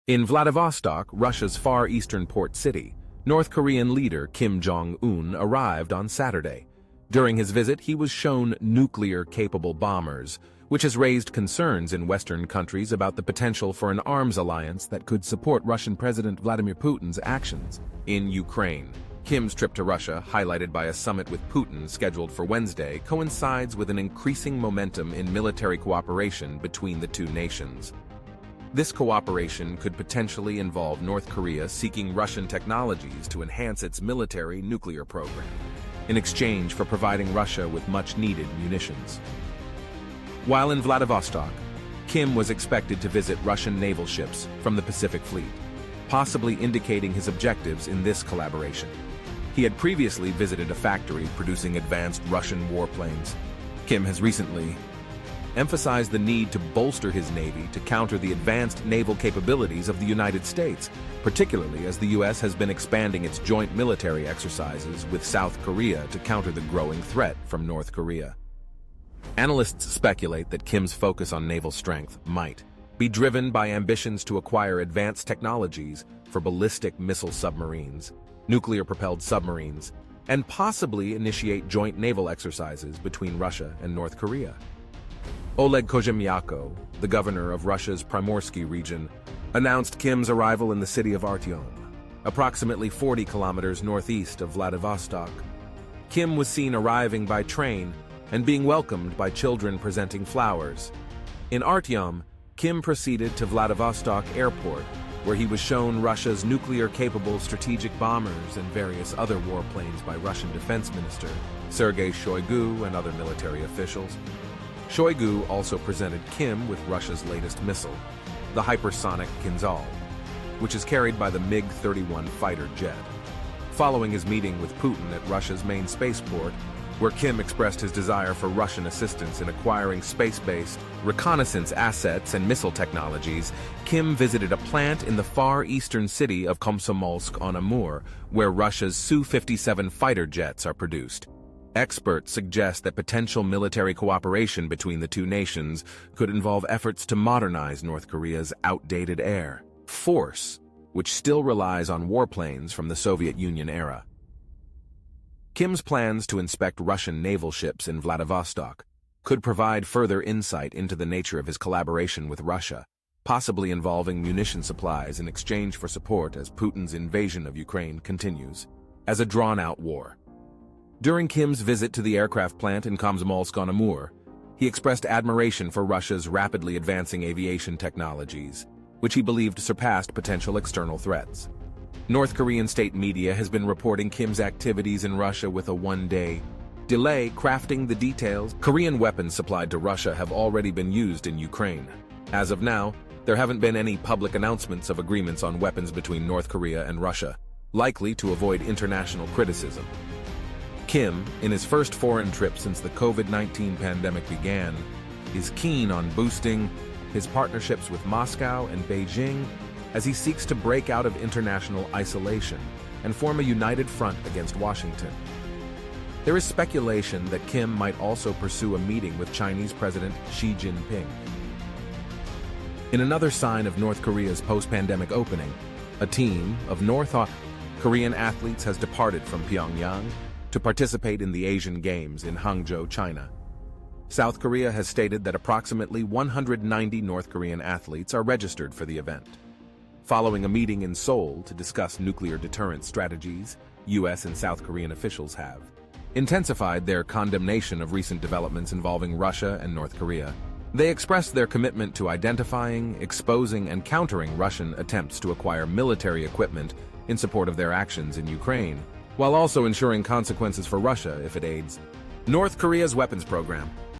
In Vladivostok, Russia's far eastern port city, North Korean leader Kim Jong-un arrived on Saturday. During his visit, he was shown nuclear-capable bombers, which has raised concerns in Western countries about the potential for an arms alliance that could support Russian President Vladimir Putin's actions in Ukraine. Kim's trip to Russia, highlighted by a summit with Putin scheduled for Wednesday, coincides with an increasing momentum in military cooperation between the two nations. This cooperation could potentially involve North Korea seeking Russian technologies to enhance its military nuclear program, in exchange for providing Russia with much-needed munitions. While in Vladivostok, Kim was expected to visit Russian naval ships from the Pacific Fleet, possibly indicating his objectives in this collaboration. He had previously visited a factory producing advanced Russian warplanes. Kim has recently emphasized the need to bolster his navy to counter the advanced naval capabilities of the United States, particularly as the U.S. has been expanding its joint military exercises with South Korea to counter the growing threat from North Korea. Analysts speculate that Kim's focus on naval strength might be driven by ambitions to acquire advanced technologies for ballistic missile submarines, nuclear-propelled submarines, and possibly initiate joint naval exercises between Russia and North Korea. Oleg Kozhemyako, the governor of Russia's Primorsky region, announced Kim's arrival in the city of Artyom, approximately 40 kilometers northeast of Vladivostok. Kim was seen arriving by train and being welcomed by children presenting flowers. In Artyom, Kim proceeded to Vladivostok Airport, where he was shown Russia's nuclear-capable strategic bombers and various other warplanes by Russian Defense Minister Sergei Shoigu and other military officials. Shoigu also presented Kim with Russia's latest missile, the hypersonic Kinzhal, which is carried by the MiG-31 fighter jet. Following his meeting with Putin at Russia's main spaceport, where Kim expressed his desire for Russian assistance in acquiring space-based reconnaissance assets and missile technologies, Kim visited a plant in the far eastern city of Komsomolsk-on-Amur, where Russia's Su-57 fighter jets are produced. Experts suggest that potential military cooperation between the two nations could involve efforts to modernize North Korea's outdated air force, which still relies on warplanes from the Soviet Union era. Kim's plans to inspect Russian naval ships in Vladivostok could provide further insight into the nature of his collaboration with Russia, possibly involving munition supplies in exchange for support as Putin's invasion of Ukraine continues as a drawn-out war. During Kim's visit to the aircraft plant in Komsomolsk-on-Amur, he expressed admiration for Russia's rapidly advancing aviation technologies, which he believed surpassed potential external threats. North Korean state media has been reporting Kim's activities in Russia with a one-day delay crafting the details. Korean weapons supplied to Russia have already been used in Ukraine. As of now, there haven't been any public announcements of agreements on weapons between North Korea and Russia, likely to avoid international criticism. Kim, in his first foreign trip since the COVID-19 pandemic began, is keen on boosting his partnerships with Moscow and Beijing as he seeks to break out of international isolation and form a united front against Washington. There is speculation that Kim might also pursue a meeting with Chinese President Xi Jinping. In another sign of North Korea's post-pandemic opening, a team of North Korean athletes has departed from Pyongyang to participate in the Asian Games in Hangzhou, China. South Korea has stated that approximately 190 North Korean athletes are registered for the event. Following a meeting in Seoul to discuss nuclear deterrent strategies, U.S. and South Korean officials have intensified their condemnation of recent developments involving Russia and North Korea. They expressed their commitment to identifying, exposing, and countering Russian attempts to acquire military equipment in support of their actions in Ukraine, while also ensuring consequences for Russia if it aids North Korea's weapons program.